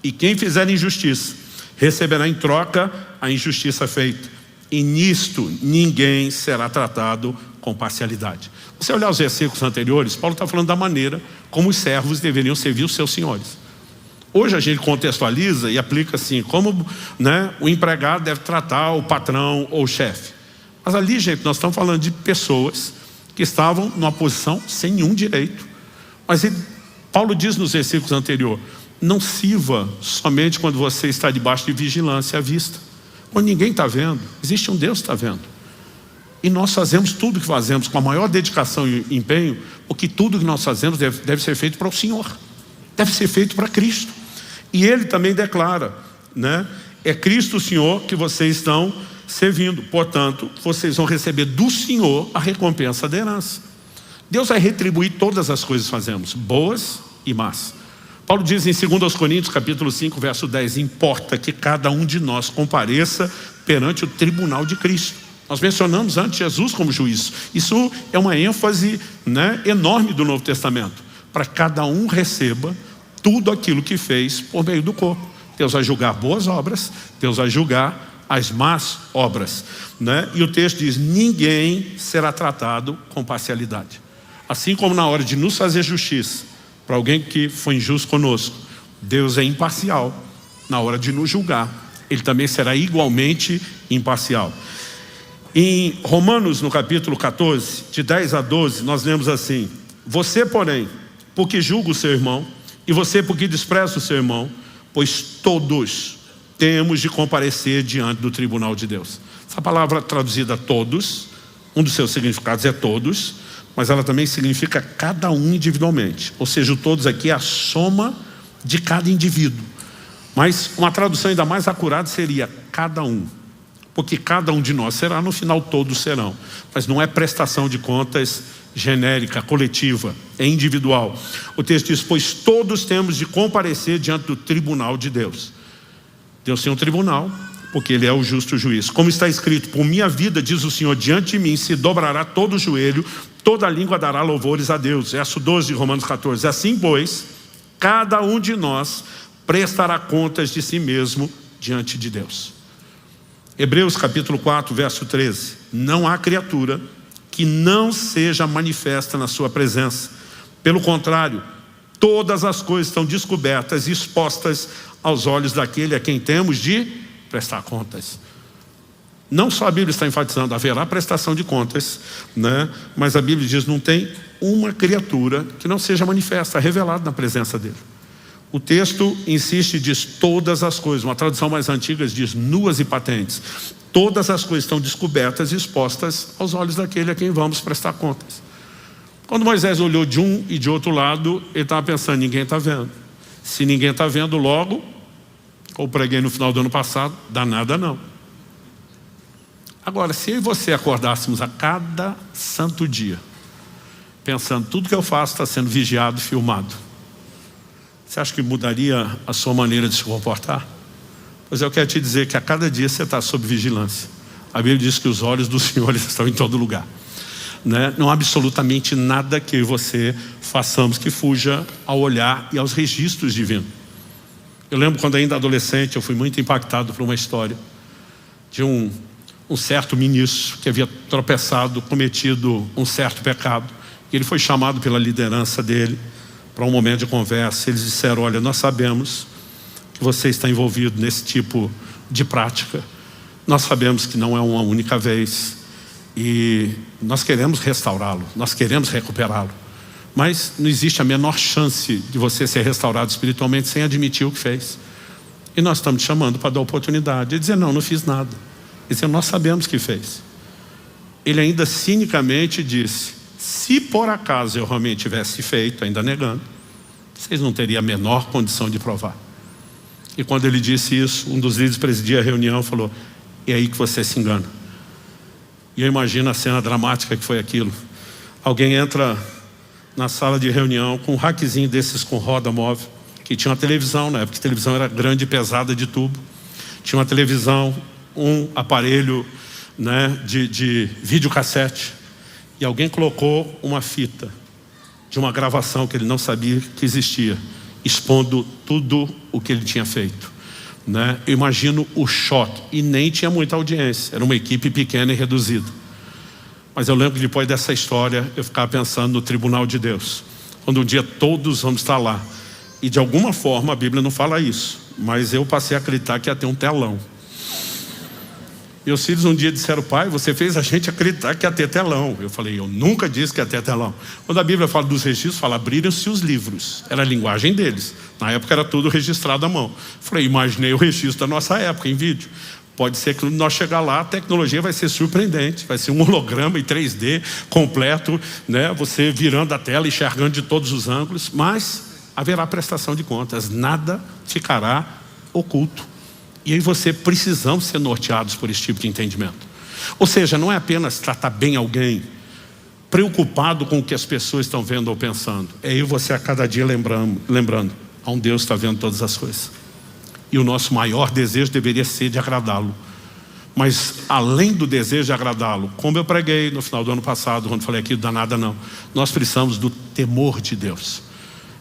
E quem fizer injustiça, receberá em troca a injustiça feita. E nisto ninguém será tratado com parcialidade. Se você olhar os versículos anteriores, Paulo está falando da maneira como os servos deveriam servir os seus senhores. Hoje a gente contextualiza e aplica assim, como, né, o empregado deve tratar o patrão ou o chefe. Mas ali, gente, nós estamos falando de pessoas que estavam numa posição sem nenhum direito. Mas Paulo diz nos versículos anteriores, não sirva somente quando você está debaixo de vigilância à vista. Quando ninguém está vendo, existe um Deus que está vendo. E nós fazemos tudo o que fazemos com a maior dedicação e empenho, porque tudo que nós fazemos deve ser feito para o Senhor. Deve ser feito para Cristo. E ele também declara, né? É Cristo o Senhor que vocês estão servindo. Portanto, vocês vão receber do Senhor a recompensa da herança. Deus vai retribuir todas as coisas que fazemos, boas e más. Paulo diz em 2 Coríntios, capítulo 5, verso 10, importa que cada um de nós compareça perante o tribunal de Cristo. Nós mencionamos antes Jesus como juiz. Isso é uma ênfase, né, enorme do Novo Testamento. Para cada um receba tudo aquilo que fez por meio do corpo. Deus vai julgar boas obras, Deus vai julgar as más obras, né? E o texto diz, ninguém será tratado com parcialidade. Assim como na hora de nos fazer justiça, para alguém que foi injusto conosco, Deus é imparcial. Na hora de nos julgar, Ele também será igualmente imparcial. Em Romanos, no capítulo 14, de 10 a 12, nós lemos assim, você, porém, porque julga o seu irmão, e você porque despreza o seu irmão, pois todos temos de comparecer diante do tribunal de Deus. Essa palavra traduzida todos, um dos seus significados é todos, mas ela também significa cada um individualmente. Ou seja, o todos aqui é a soma de cada indivíduo. Mas uma tradução ainda mais acurada seria cada um. Porque cada um de nós será, no final todos serão. Mas não é prestação de contas genérica, coletiva, é individual. O texto diz, pois todos temos de comparecer diante do tribunal de Deus. Deus tem um tribunal, porque Ele é o justo juiz. Como está escrito, por minha vida, diz o Senhor, diante de mim se dobrará todo o joelho, toda língua dará louvores a Deus. Verso 12 de Romanos 14. Assim, pois, cada um de nós prestará contas de si mesmo diante de Deus. Hebreus capítulo 4, verso 13. Não há criatura que não seja manifesta na sua presença. Pelo contrário, todas as coisas estão descobertas e expostas aos olhos daquele a quem temos de prestar contas. Não só a Bíblia está enfatizando, haverá prestação de contas, né? Mas a Bíblia diz, não tem uma criatura que não seja manifesta, revelada na presença dele. O texto insiste e diz todas as coisas. Uma tradução mais antiga diz nuas e patentes. Todas as coisas estão descobertas e expostas aos olhos daquele a quem vamos prestar contas. Quando Moisés olhou de um e de outro lado, ele estava pensando, ninguém está vendo. Se ninguém está vendo logo, como preguei no final do ano passado, dá nada não. Agora, se eu e você acordássemos a cada santo dia, pensando, tudo que eu faço está sendo vigiado e filmado, você acha que mudaria a sua maneira de se comportar? Pois eu quero te dizer que a cada dia você está sob vigilância. A Bíblia diz que os olhos do Senhor estão em todo lugar, né? Não há absolutamente nada que eu e você façamos que fuja ao olhar e aos registros divinos. Eu lembro quando ainda adolescente, eu fui muito impactado por uma história de um certo ministro que havia tropeçado, cometido um certo pecado. E ele foi chamado pela liderança dele para um momento de conversa. Eles disseram, olha, nós sabemos que você está envolvido nesse tipo de prática. Nós sabemos que não é uma única vez. E nós queremos restaurá-lo, nós queremos recuperá-lo. Mas não existe a menor chance de você ser restaurado espiritualmente sem admitir o que fez. E nós estamos te chamando para dar oportunidade. Ele dizer, não fiz nada. Ele dizer, nós sabemos que fez. Ele ainda cinicamente disse, se por acaso eu realmente tivesse feito, ainda negando, vocês não teriam a menor condição de provar. E quando ele disse isso, um dos líderes presidia a reunião e falou, é aí que você se engana. E eu imagino a cena dramática que foi aquilo. Alguém entra na sala de reunião com um rackzinho desses com roda móvel, que tinha uma televisão, na época a televisão era grande e pesada de tubo. Tinha uma televisão, um aparelho, né, de videocassete. E alguém colocou uma fita de uma gravação que ele não sabia que existia, expondo tudo o que ele tinha feito, né? Eu imagino o choque. E nem tinha muita audiência, era uma equipe pequena e reduzida. Mas eu lembro que depois dessa história eu ficava pensando no tribunal de Deus, quando um dia todos vamos estar lá. E de alguma forma a Bíblia não fala isso, mas eu passei a acreditar que ia ter um telão. Meus filhos um dia disseram, pai, você fez a gente acreditar que ia ter telão. Eu falei, eu nunca disse que ia ter telão. Quando a Bíblia fala dos registros, fala, abriram-se os livros. Era a linguagem deles. Na época era tudo registrado à mão. Eu falei, imaginei o registro da nossa época em vídeo. Pode ser que quando nós chegar lá, a tecnologia vai ser surpreendente. Vai ser um holograma em 3D completo, né? Você virando a tela, enxergando de todos os ângulos. Mas haverá prestação de contas. Nada ficará oculto. E aí precisamos ser norteados por esse tipo de entendimento. Ou seja, não é apenas tratar bem alguém, preocupado com o que as pessoas estão vendo ou pensando. É aí você a cada dia lembrando, há um Deus que está vendo todas as coisas. E o nosso maior desejo deveria ser de agradá-lo. Mas além do desejo de agradá-lo, como eu preguei no final do ano passado, quando falei aqui do danada não, nós precisamos do temor de Deus.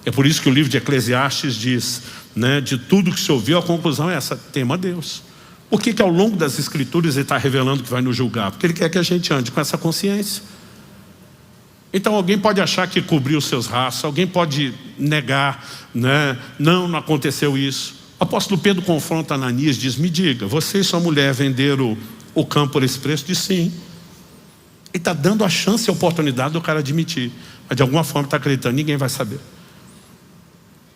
É por isso que o livro de Eclesiastes diz, né, de tudo que se ouviu, a conclusão é essa, tema Deus. Por que ao longo das escrituras ele está revelando que vai nos julgar? Porque ele quer que a gente ande com essa consciência. Então alguém pode achar que cobriu os seus rastros, alguém pode negar, né, não aconteceu isso. O apóstolo Pedro confronta Ananias e diz, me diga, você e sua mulher venderam o campo por esse preço? Diz sim. Ele está dando a chance e a oportunidade do cara admitir. Mas de alguma forma está acreditando, ninguém vai saber.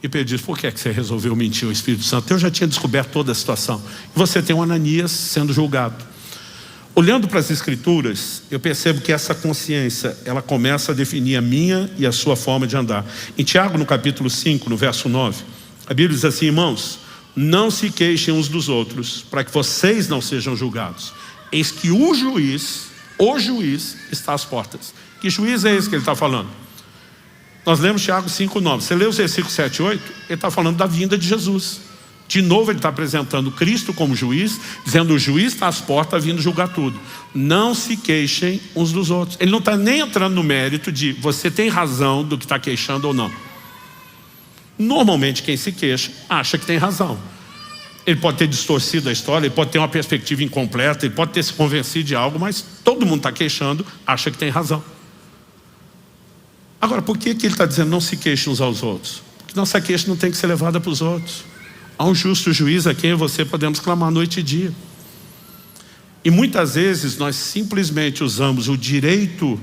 E Pedro diz, por que é que você resolveu mentir ao Espírito Santo? Eu já tinha descoberto toda a situação. E você tem um Ananias sendo julgado. Olhando para as escrituras, eu percebo que essa consciência, ela começa a definir a minha e a sua forma de andar. Em Tiago, no capítulo 5, no verso 9, a Bíblia diz assim, irmãos, não se queixem uns dos outros, para que vocês não sejam julgados. Eis que o juiz está às portas. Que juiz é esse que ele está falando? Nós lemos Tiago 5:9. Você lê os versículos 7 e 8, ele está falando da vinda de Jesus. De novo ele está apresentando Cristo como juiz, dizendo o juiz está às portas vindo julgar tudo. Não se queixem uns dos outros. Ele não está nem entrando no mérito de você tem razão do que está queixando ou não. Normalmente quem se queixa acha que tem razão. Ele pode ter distorcido a história, ele pode ter uma perspectiva incompleta, ele pode ter se convencido de algo, mas todo mundo está queixando, acha que tem razão. Agora, por que ele está dizendo não se queixem uns aos outros? Porque nossa queixa não tem que ser levada para os outros. Há um justo juiz a quem você podemos clamar noite e dia. E muitas vezes nós simplesmente usamos o direito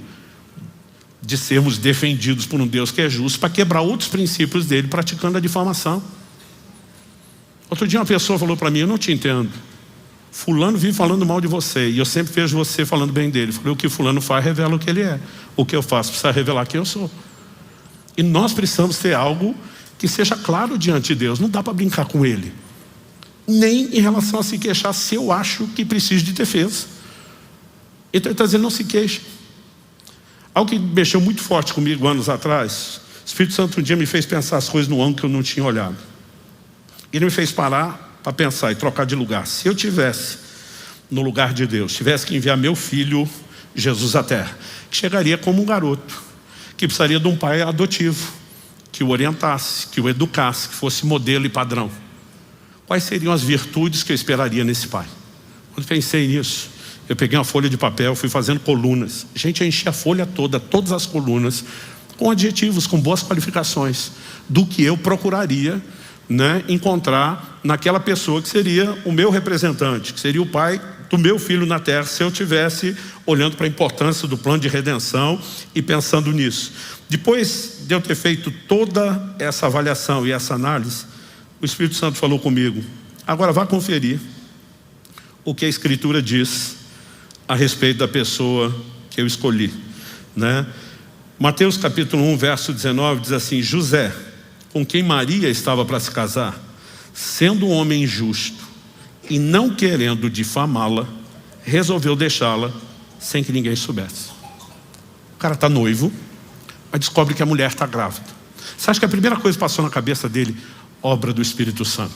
de sermos defendidos por um Deus que é justo para quebrar outros princípios dele, praticando a difamação. Outro dia uma pessoa falou para mim, eu não te entendo. Fulano vive falando mal de você e eu sempre vejo você falando bem dele. Falei, o que fulano faz revela o que ele é. O que eu faço precisa revelar quem eu sou. E nós precisamos ter algo que seja claro diante de Deus. Não dá para brincar com ele. Nem em relação a se queixar se eu acho que preciso de defesa. Então ele está dizendo, não se queixe. Algo que mexeu muito forte comigo anos atrás. O Espírito Santo um dia me fez pensar as coisas no ângulo que eu não tinha olhado. Ele me fez parar para pensar e trocar de lugar. Se eu tivesse no lugar de Deus, tivesse que enviar meu filho Jesus à terra, chegaria como um garoto que precisaria de um pai adotivo que o orientasse, que o educasse, que fosse modelo e padrão. Quais seriam as virtudes que eu esperaria nesse pai? Quando pensei nisso, eu peguei uma folha de papel, fui fazendo colunas. Gente, eu enchi a folha toda, todas as colunas, com adjetivos, com boas qualificações do que eu procuraria, né, encontrar naquela pessoa que seria o meu representante, que seria o pai do meu filho na terra se eu tivesse olhando para a importância do plano de redenção e pensando nisso. Depois de eu ter feito toda essa avaliação e essa análise, o Espírito Santo falou comigo: agora vá conferir o que a Escritura diz a respeito da pessoa que eu escolhi, né? Mateus capítulo 1, verso 19 diz assim: José, com quem Maria estava para se casar, sendo um homem justo e não querendo difamá-la, resolveu deixá-la sem que ninguém soubesse. O cara está noivo, mas descobre que a mulher está grávida. Você acha que a primeira coisa que passou na cabeça dele? Obra do Espírito Santo.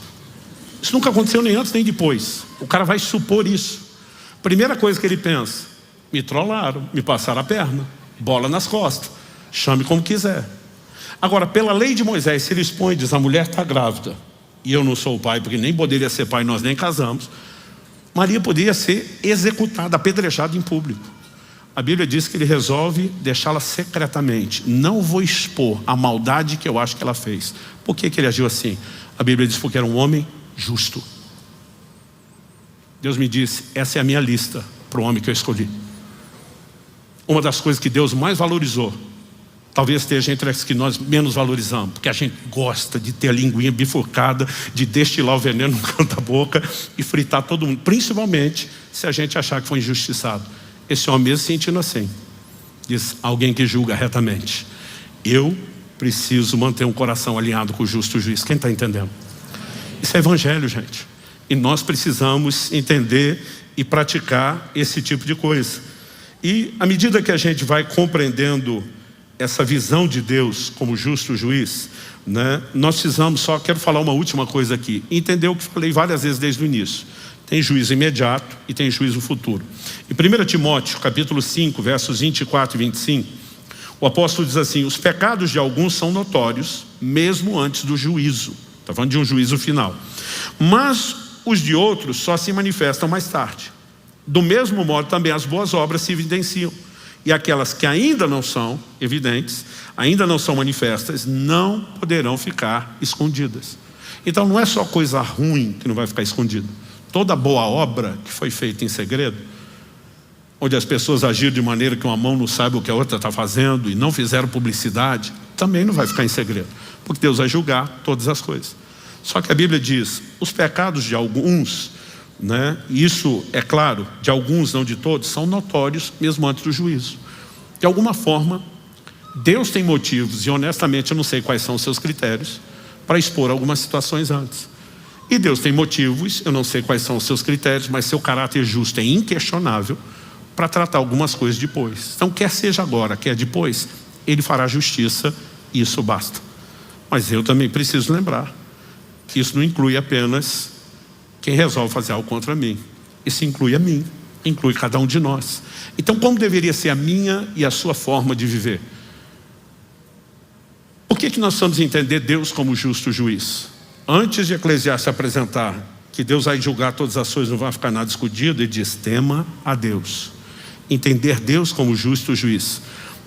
Isso nunca aconteceu nem antes nem depois. O cara vai supor isso. Primeira coisa que ele pensa: me trollaram, me passaram a perna, bola nas costas, chame como quiser. Agora, pela lei de Moisés, se ele expõe e diz: a mulher está grávida, e eu não sou o pai, porque nem poderia ser pai, nós nem casamos, Maria poderia ser executada, apedrejada em público. A Bíblia diz que ele resolve deixá-la secretamente. Não vou expor a maldade que eu acho que ela fez. Por que ele agiu assim? A Bíblia diz: porque era um homem justo. Deus me disse: essa é a minha lista para o homem que eu escolhi. Uma das coisas que Deus mais valorizou, talvez esteja entre as que nós menos valorizamos, porque a gente gosta de ter a linguinha bifurcada, de destilar o veneno no canto da boca e fritar todo mundo, principalmente se a gente achar que foi injustiçado. Esse homem mesmo sentindo assim, diz: alguém que julga retamente. Eu preciso manter um coração alinhado com o justo juiz. Quem está entendendo? Isso é evangelho, gente. E nós precisamos entender e praticar esse tipo de coisa. E à medida que a gente vai compreendendo essa visão de Deus como justo juiz, né, nós precisamos, só quero falar uma última coisa aqui, entender o que falei várias vezes desde o início. Tem juízo imediato e tem juízo futuro. Em 1 Timóteo capítulo 5, versos 24 e 25, o apóstolo diz assim: os pecados de alguns são notórios, mesmo antes do juízo. Está falando de um juízo final. Mas os de outros só se manifestam mais tarde. Do mesmo modo também as boas obras se evidenciam. E aquelas que ainda não são evidentes, ainda não são manifestas, não poderão ficar escondidas. Então não é só coisa ruim que não vai ficar escondida. Toda boa obra que foi feita em segredo, onde as pessoas agiram de maneira que uma mão não sabe o que a outra está fazendo e não fizeram publicidade, também não vai ficar em segredo, porque Deus vai julgar todas as coisas. Só que a Bíblia diz: os pecados de alguns, né, e isso é claro, de alguns, não de todos, são notórios mesmo antes do juízo. De alguma forma, Deus tem motivos, e honestamente eu não sei quais são os seus critérios, para expor algumas situações antes. E Deus tem motivos, eu não sei quais são os seus critérios, mas seu caráter justo é inquestionável para tratar algumas coisas depois. Então, quer seja agora, quer depois, Ele fará justiça e isso basta. Mas eu também preciso lembrar que isso não inclui apenas quem resolve fazer algo contra mim. Isso inclui a mim, inclui cada um de nós. Então, como deveria ser a minha e a sua forma de viver? Por que nós precisamos entender Deus como justo juiz? Antes de Eclesiastes apresentar que Deus vai julgar todas as coisas, não vai ficar nada escondido, ele diz: tema a Deus. Entender Deus como justo juiz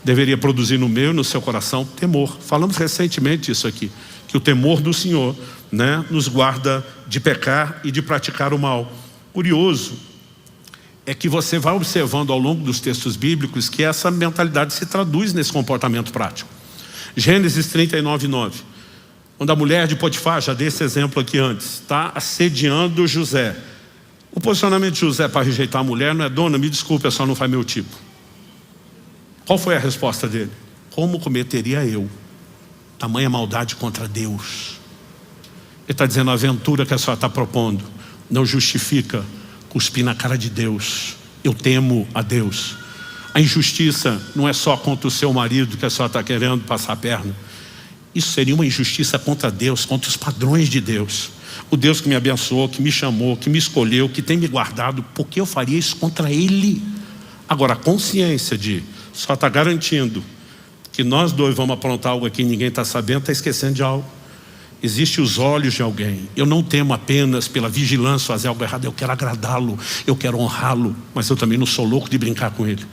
deveria produzir no meu e no seu coração temor. Falamos recentemente isso aqui, que o temor do Senhor, né, nos guarda de pecar e de praticar o mal. Curioso é que você vai observando ao longo dos textos bíblicos que essa mentalidade se traduz nesse comportamento prático. Gênesis 39, 9. Quando a mulher de Potifar, já dei esse exemplo aqui antes, está assediando José. O posicionamento de José para rejeitar a mulher não é: dona, me desculpe, só não faz meu tipo. Qual foi a resposta dele? Como cometeria eu tamanha maldade contra Deus? Ele está dizendo: a aventura que a senhora está propondo não justifica cuspir na cara de Deus. Eu temo a Deus. A injustiça não é só contra o seu marido que a senhora está querendo passar a perna. Isso seria uma injustiça contra Deus, contra os padrões de Deus. O Deus que me abençoou, que me chamou, que me escolheu, que tem me guardado. Por que eu faria isso contra Ele? Agora, a consciência de só está garantindo que nós dois vamos aprontar algo aqui e ninguém está sabendo, está esquecendo de algo. Existem os olhos de alguém. Eu não temo apenas pela vigilância fazer algo errado. Eu quero agradá-lo, eu quero honrá-lo, mas eu também não sou louco de brincar com ele.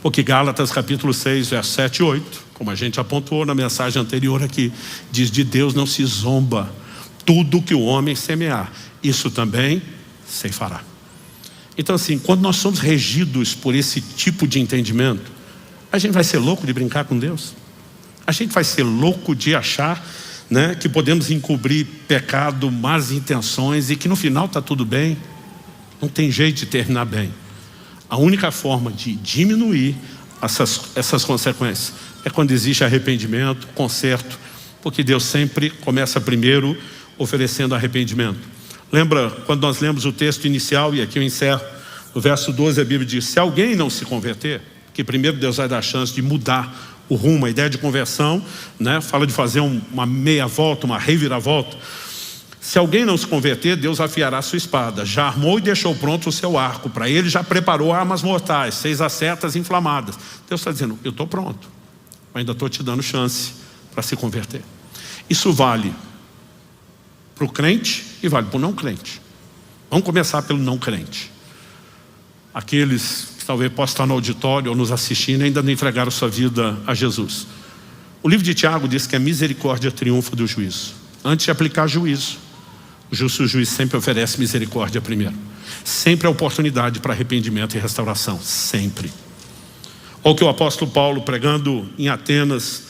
Porque Gálatas capítulo 6, verso 7 e 8, como a gente apontou na mensagem anterior aqui, diz: de Deus não se zomba. Tudo que o homem semear, isso também ceifará. Então assim, quando nós somos regidos por esse tipo de entendimento, a gente vai ser louco de brincar com Deus? A gente vai ser louco de achar, né, que podemos encobrir pecado, más intenções e que no final está tudo bem? Não tem jeito de terminar bem. A única forma de diminuir essas consequências é quando existe arrependimento, conserto, porque Deus sempre começa primeiro oferecendo arrependimento. Lembra quando nós lemos o texto inicial, e aqui eu encerro, no verso 12 a Bíblia diz: se alguém não se converter, que primeiro Deus vai dar a chance de mudar o rumo. A ideia de conversão, né, fala de fazer uma meia volta, uma reviravolta. Se alguém não se converter, Deus afiará a sua espada. Já armou e deixou pronto o seu arco. Para ele já preparou armas mortais, 6 setas inflamadas. Deus está dizendo: eu estou pronto, ainda estou te dando chance para se converter. Isso vale para o crente e vale para o não crente. Vamos começar pelo não crente. Aqueles que talvez possam estar no auditório ou nos assistindo e ainda não entregaram sua vida a Jesus. O livro de Tiago diz que a misericórdia triunfa do juízo. Antes de aplicar juízo, o justo juiz sempre oferece misericórdia primeiro. Sempre a oportunidade para arrependimento e restauração. Sempre. Ou que o apóstolo Paulo, pregando em Atenas,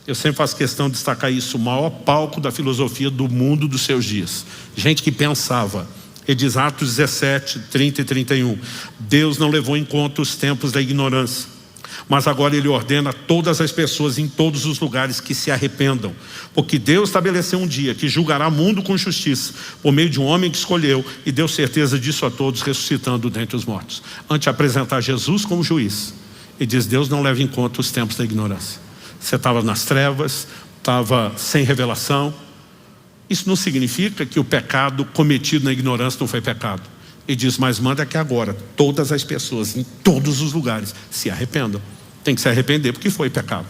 eu sempre faço questão de destacar isso, o maior palco da filosofia do mundo dos seus dias. Gente que pensava. Ele diz, Atos 17, 30 e 31. Deus não levou em conta os tempos da ignorância, mas agora Ele ordena a todas as pessoas em todos os lugares que se arrependam. Porque Deus estabeleceu um dia que julgará o mundo com justiça, por meio de um homem que escolheu e deu certeza disso a todos, ressuscitando dentre os mortos. Antes de apresentar Jesus como juiz, Ele diz, Deus não leva em conta os tempos da ignorância. Você estava nas trevas, estava sem revelação. Isso não significa que o pecado cometido na ignorância não foi pecado. Ele diz, mas manda que agora todas as pessoas em todos os lugares se arrependam. Tem que se arrepender porque foi pecado.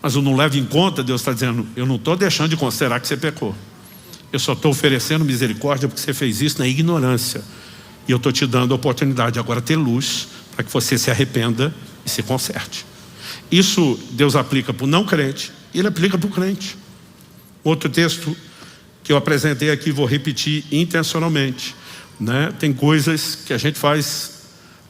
Mas eu não levo em conta, Deus está dizendo, eu não estou deixando de considerar que você pecou. Eu só estou oferecendo misericórdia porque você fez isso na ignorância. E eu estou te dando a oportunidade de agora ter luz para que você se arrependa e se conserte. Isso Deus aplica para o não crente e Ele aplica para o crente. Outro texto que eu apresentei aqui, vou repetir intencionalmente, né? Tem coisas que a gente faz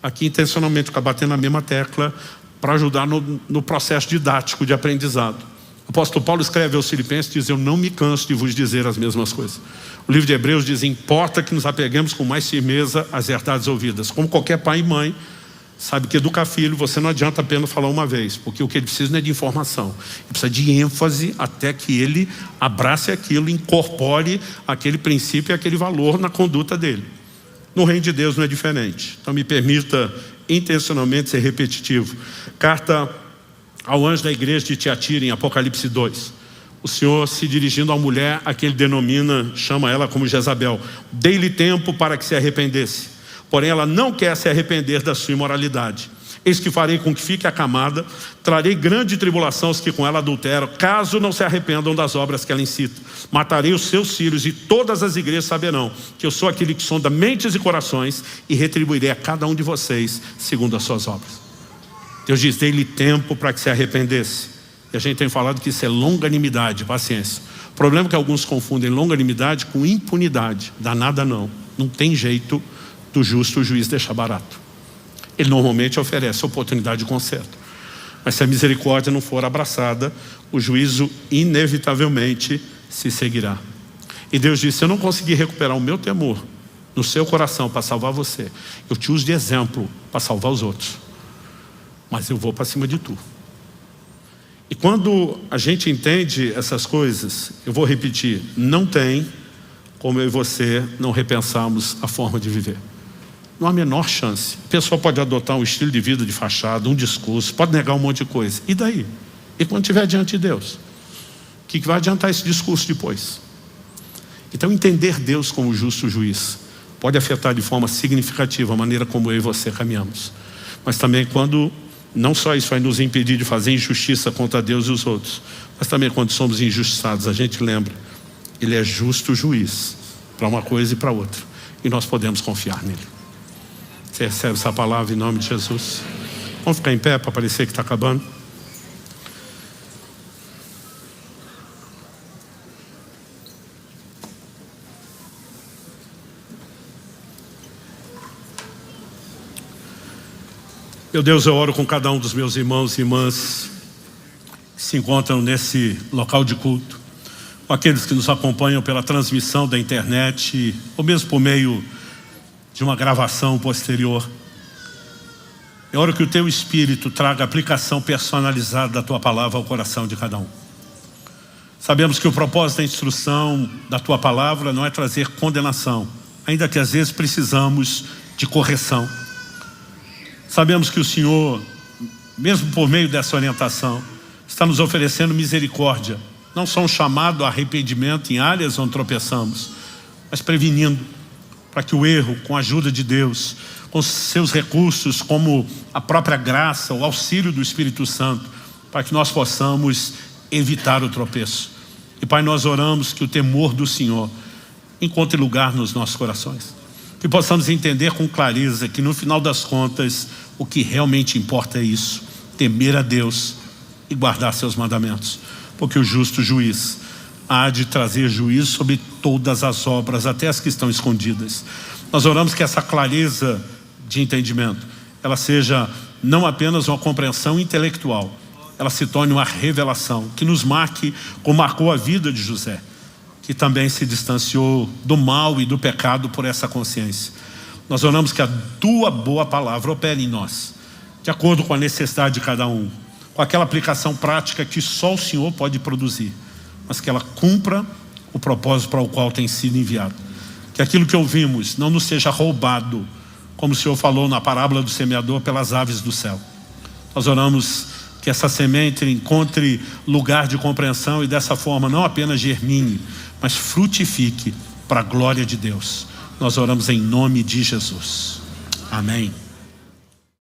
aqui intencionalmente, ficar batendo na mesma tecla para ajudar no processo didático de aprendizado. O apóstolo Paulo escreve aos Filipenses, diz, eu não me canso de vos dizer as mesmas coisas. O livro de Hebreus diz, importa que nos apeguemos com mais firmeza às verdades ouvidas. Como qualquer pai e mãe, sabe que educar filho, você não adianta apenas falar uma vez, porque o que ele precisa não é de informação, ele precisa de ênfase até que ele abrace aquilo, incorpore aquele princípio e aquele valor na conduta dele. No reino de Deus não é diferente. Então me permita intencionalmente ser repetitivo. Carta ao anjo da igreja de Tiatira, em Apocalipse 2. O Senhor se dirigindo à mulher, a que ele denomina, chama ela como Jezabel, dei-lhe tempo para que se arrependesse. Porém ela não quer se arrepender da sua imoralidade. Eis que farei com que fique acamada, trarei grande tribulação aos que com ela adulteram, caso não se arrependam das obras que ela incita. Matarei os seus filhos e todas as igrejas saberão que eu sou aquele que sonda mentes e corações e retribuirei a cada um de vocês segundo as suas obras. Deus diz, dei-lhe tempo para que se arrependesse. E a gente tem falado que isso é longanimidade, paciência. O problema é que alguns confundem longanimidade com impunidade. Dá nada não. Não tem jeito do justo juiz deixar barato. Ele normalmente oferece oportunidade de conserto. Mas se a misericórdia não for abraçada, o juízo inevitavelmente se seguirá. E Deus disse, se eu não conseguir recuperar o meu temor no seu coração para salvar você, eu te uso de exemplo para salvar os outros. Mas eu vou para cima de tu. E quando a gente entende essas coisas, eu vou repetir, não tem como eu e você não repensarmos a forma de viver. Não há a menor chance. A pessoa pode adotar um estilo de vida de fachada, um discurso, pode negar um monte de coisa. E daí? E quando estiver diante de Deus? O que vai adiantar esse discurso depois? Então entender Deus como justo juiz pode afetar de forma significativa a maneira como eu e você caminhamos. Mas também quando, não só isso vai nos impedir de fazer injustiça contra Deus e os outros, mas também quando somos injustiçados, a gente lembra, Ele é justo juiz para uma coisa e para outra. E nós podemos confiar nele. Você recebe essa palavra em nome de Jesus? Vamos ficar em pé para parecer que está acabando? Meu Deus, eu oro com cada um dos meus irmãos e irmãs que se encontram nesse local de culto, com aqueles que nos acompanham pela transmissão da internet, ou mesmo por meio de uma gravação posterior. Eu oro que o Teu Espírito traga a aplicação personalizada da Tua palavra ao coração de cada um. Sabemos que o propósito da instrução da Tua palavra não é trazer condenação, ainda que às vezes precisamos de correção. Sabemos que o Senhor, mesmo por meio dessa orientação, está nos oferecendo misericórdia, não só um chamado a arrependimento em áreas onde tropeçamos, mas prevenindo para que o erro, com a ajuda de Deus, com seus recursos, como a própria graça, o auxílio do Espírito Santo, para que nós possamos evitar o tropeço. E Pai, nós oramos que o temor do Senhor encontre lugar nos nossos corações, que possamos entender com clareza que no final das contas o que realmente importa é isso: temer a Deus e guardar seus mandamentos, porque o justo juiz há de trazer juízo sobre todas as obras, até as que estão escondidas. Nós oramos que essa clareza de entendimento, ela seja não apenas uma compreensão intelectual, ela se torne uma revelação, que nos marque como marcou a vida de José, que também se distanciou do mal e do pecado por essa consciência. Nós oramos que a Tua boa palavra opere em nós, de acordo com a necessidade de cada um, com aquela aplicação prática que só o Senhor pode produzir, mas que ela cumpra o propósito para o qual tem sido enviado. Que aquilo que ouvimos não nos seja roubado, como o Senhor falou na parábola do semeador, pelas aves do céu. Nós oramos que essa semente encontre lugar de compreensão e dessa forma não apenas germine, mas frutifique para a glória de Deus. Nós oramos em nome de Jesus. Amém.